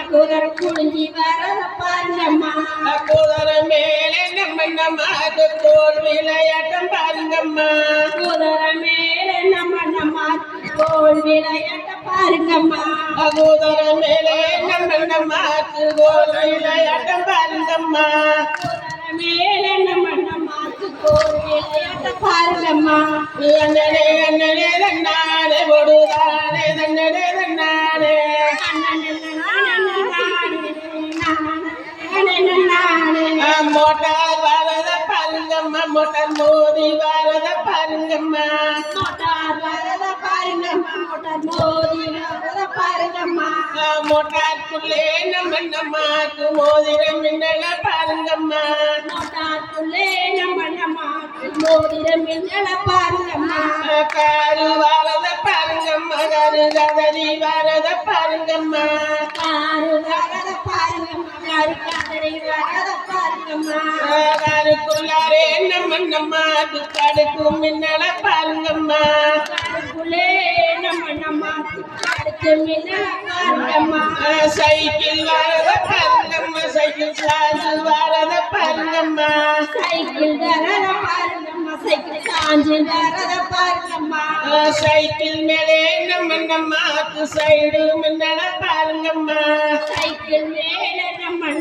குதிரை குளிஞ்சி வரத பாருங்கம்மா குதிரை மேலே நம்ம தோல் விளையாட்டம் பாருங்கம்மா குதிரை மேலே நம்ம தோல் விளையாட்ட பாருங்கம்மா குதிரை மேலே நம்ம தோல் விளையாட்டம் பாருங்கம்மா குதிரை மேலே நம்ம தோல் விளையாட்ட பாருங்கம்மா அண்ணனே அண்ணனே தன்னானே ஒடுதானே தன்னனே தன்னானே மோட்டார் வரத பாருங்கம்மா மோட்டார் மோதி வரத பாருங்கம்மா மோட்டார் வரத பாருங்கம்மா மோட்டார் மோதி வரத பாருங்கம்மா மோட்டாருக்குள்ளே நம்மக்கு மோதிரம் மின்னல பாருங்கம்மா மோட்டாருக்குள்ளே நம்மக்கு மோதிரம் மின்னல பாருங்கம்மா காரு வரத பாருங்கம்மா காரு கதறி வரத பாருங்கம்மா காரு வரத பாருங்கம்மா காரு கதறி வரத பாருங்கம்மா காருக்குள்ளாரே நம்மக்கு கடுக்கும் மின்னல பாருங்கம்மா காருக்குள்ளே நம்மக்கு கடுக்கும் மின்னல பாருங்கம்மா சைக்கிள் வரத பாருங்கம்மா சைக்கிள் சாஞ்சு வரத பாருங்கம்மா சைக்கிள் வரத பாருங்கம்மா சைக்கிள் சாஞ்சு வரத பாருங்கம்மா சைக்கிள் மேலே நம்மக்கு சைடு மின்னல பாருங்கம்மா சைக்கிள் மேல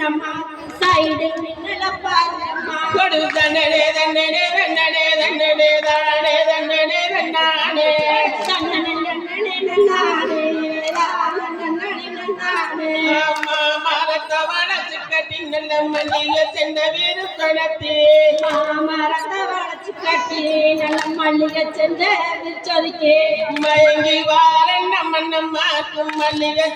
நம்மக்கு சைடு மின்னல பாருங்கம்மா கொடு தன்னனே தன்னனே தன்னனே தன்னனே தானே தன்னனே தன்னானே மரத்தை வளர்ச்சி கட்டி நல்ல மல்லிகை சென்ற வீடு கடத்தி மரத்தை வளர்ச்சி கட்டி நல்ல மல்லிகை சென்ற சொதுக்கி மயங்கி வார நம்ம மல்லிகை